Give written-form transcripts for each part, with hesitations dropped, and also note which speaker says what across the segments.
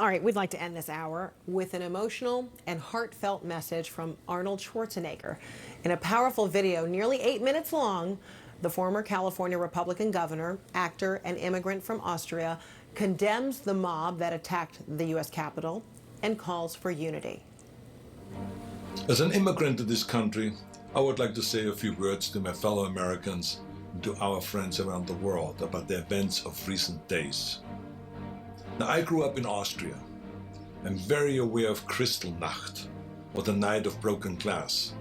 Speaker 1: All right, we'd like to end this hour with an emotional and heartfelt message from Arnold Schwarzenegger. In a powerful video, nearly 8 minutes long, the former California Republican governor, actor, and immigrant from Austria condemns the mob that attacked the U.S. Capitol and calls for unity.
Speaker 2: As an immigrant to this country, I would like to say a few words to my fellow Americans and to our friends around the world about the events of recent days. Now, I grew up in Austria. I'm very aware of Kristallnacht, or the Night of Broken Glass.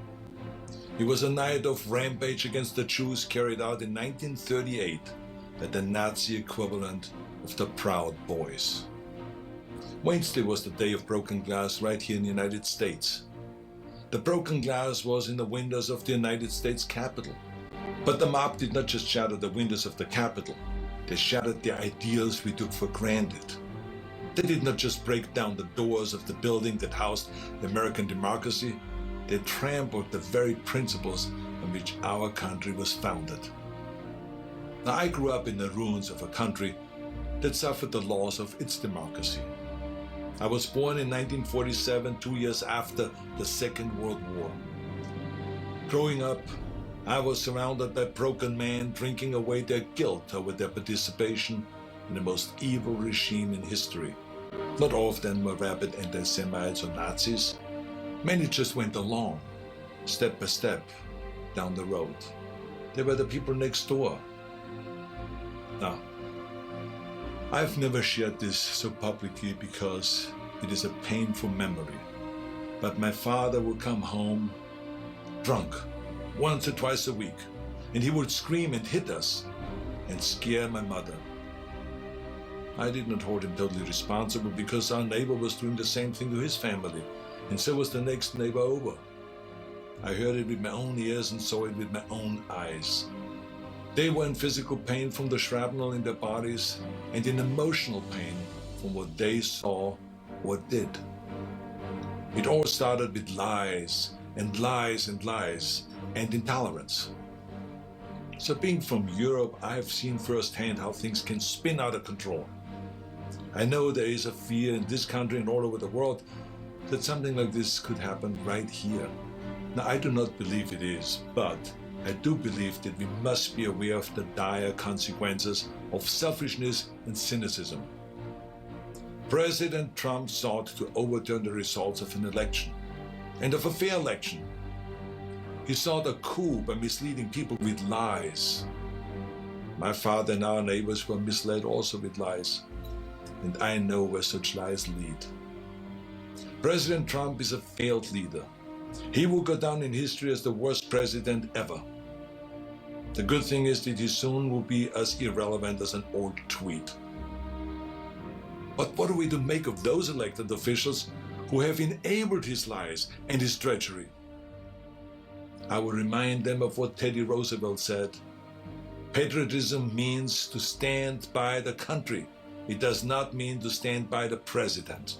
Speaker 2: It was a night of rampage against the Jews carried out in 1938 at the Nazi equivalent of the Proud Boys. Wednesday was the day of broken glass right here in the United States. The broken glass was in the windows of the United States Capitol. But the mob did not just shatter the windows of the Capitol, they shattered the ideals we took for granted. They did not just break down the doors of the building that housed the American democracy, they trampled the very principles on which our country was founded. Now, I grew up in the ruins of a country that suffered the loss of its democracy. I was born in 1947, 2 years after the Second World War. Growing up, I was surrounded by broken men drinking away their guilt over their participation in the most evil regime in history. Not all of them were rabid anti-Semites or Nazis. Many just went along, step by step, down the road. They were the people next door. Now, I've never shared this so publicly because it is a painful memory. But my father would come home drunk once or twice a week, and he would scream and hit us and scare my mother. I did not hold him totally responsible because our neighbor was doing the same thing to his family, and so was the next neighbor over. I heard it with my own ears and saw it with my own eyes. They were in physical pain from the shrapnel in their bodies and in emotional pain from what they saw or did. It all started with lies and lies and lies and intolerance. So being from Europe, I have seen firsthand how things can spin out of control. I know there is a fear in this country and all over the world that something like this could happen right here. Now, I do not believe it is, but I do believe that we must be aware of the dire consequences of selfishness and cynicism. President Trump sought to overturn the results of an election, and of a fair election. He sought a coup by misleading people with lies. My father and our neighbors were misled also with lies, and I know where such lies lead. President Trump is a failed leader. He will go down in history as the worst president ever. The good thing is that he soon will be as irrelevant as an old tweet. But what are we to make of those elected officials who have enabled his lies and his treachery? I will remind them of what Teddy Roosevelt said. Patriotism means to stand by the country. It does not mean to stand by the president.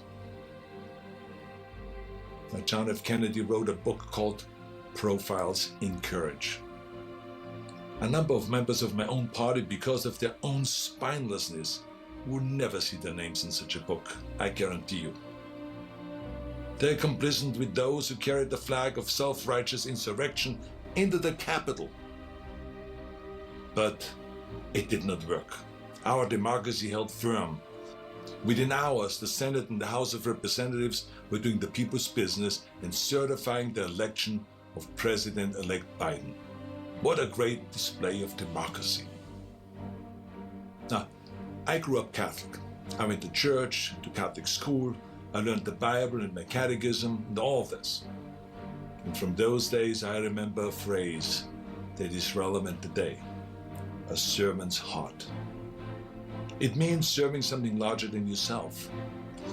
Speaker 2: Now, John F. Kennedy wrote a book called Profiles in Courage. A number of members of my own party, because of their own spinelessness, will never see their names in such a book, I guarantee you. They're complicit with those who carried the flag of self-righteous insurrection into the Capitol. But it did not work. Our democracy held firm. Within hours, the Senate and the House of Representatives were doing the people's business and certifying the election of President-elect Biden. What a great display of democracy. Now, I grew up Catholic. I went to church, to Catholic school. I learned the Bible and my catechism and all of this. And from those days, I remember a phrase that is relevant today: a servant's heart. It means serving something larger than yourself.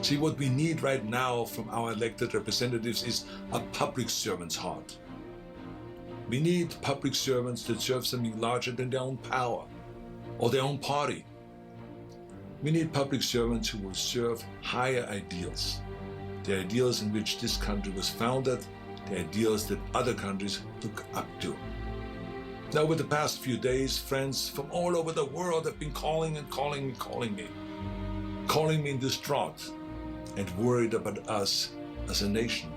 Speaker 2: See, what we need right now from our elected representatives is a public servant's heart. We need public servants that serve something larger than their own power or their own party. We need public servants who will serve higher ideals, the ideals in which this country was founded, the ideals that other countries look up to. Now, over the past few days, friends from all over the world have been calling me distraught. and worried about us as a nation.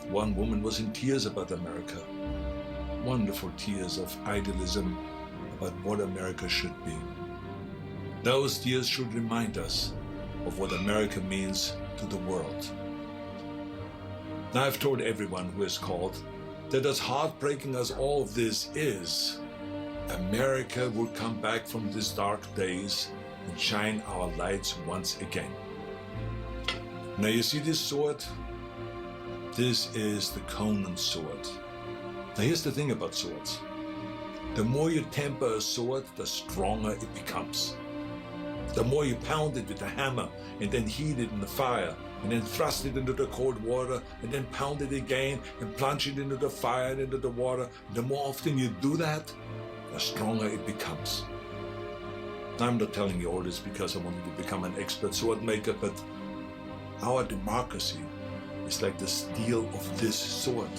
Speaker 2: One woman was in tears about America, wonderful tears of idealism about what America should be. Those tears should remind us of what America means to the world. Now, I've told everyone who has called that as heartbreaking as all of this is, America will come back from these dark days and shine our lights once again. Now you see this sword? This is the Conan sword. Now here's the thing about swords. The more you temper a sword, the stronger it becomes. The more you pound it with a hammer and then heat it in the fire and then thrust it into the cold water and then pound it again and plunge it into the fire and into the water, the more often you do that, the stronger it becomes. I'm not telling you all this because I want you to become an expert sword maker, but our democracy is like the steel of this sword.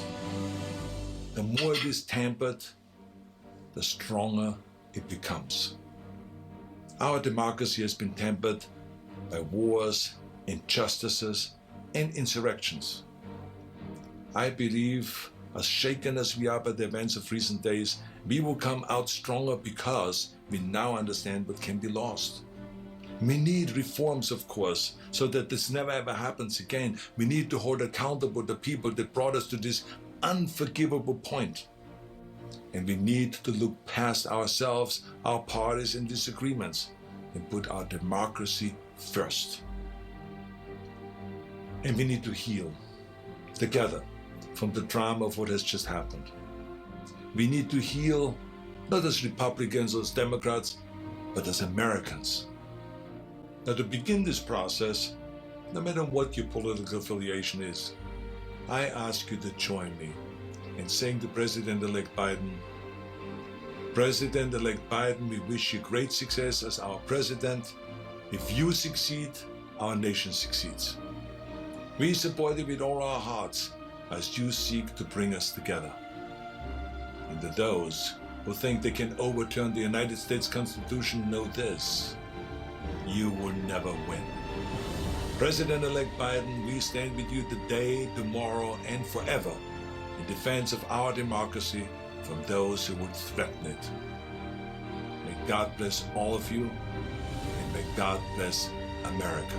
Speaker 2: The more it is tempered, the stronger it becomes. Our democracy has been tempered by wars, injustices, and insurrections. I believe, as shaken as we are by the events of recent days, we will come out stronger because we now understand what can be lost. We need reforms, of course, so that this never ever happens again. We need to hold accountable the people that brought us to this unforgivable point. And we need to look past ourselves, our parties and disagreements, and put our democracy first. And we need to heal together from the drama of what has just happened. We need to heal not as Republicans or as Democrats, but as Americans. Now, to begin this process, no matter what your political affiliation is, I ask you to join me in saying to President-elect Biden, President-elect Biden, we wish you great success as our president. If you succeed, our nation succeeds. We support you with all our hearts as you seek to bring us together. And to those who think they can overturn the United States Constitution, know this: you will never win. President-elect Biden, we stand with you today, tomorrow, and forever in defense of our democracy from those who would threaten it. May God bless all of you, and may God bless America.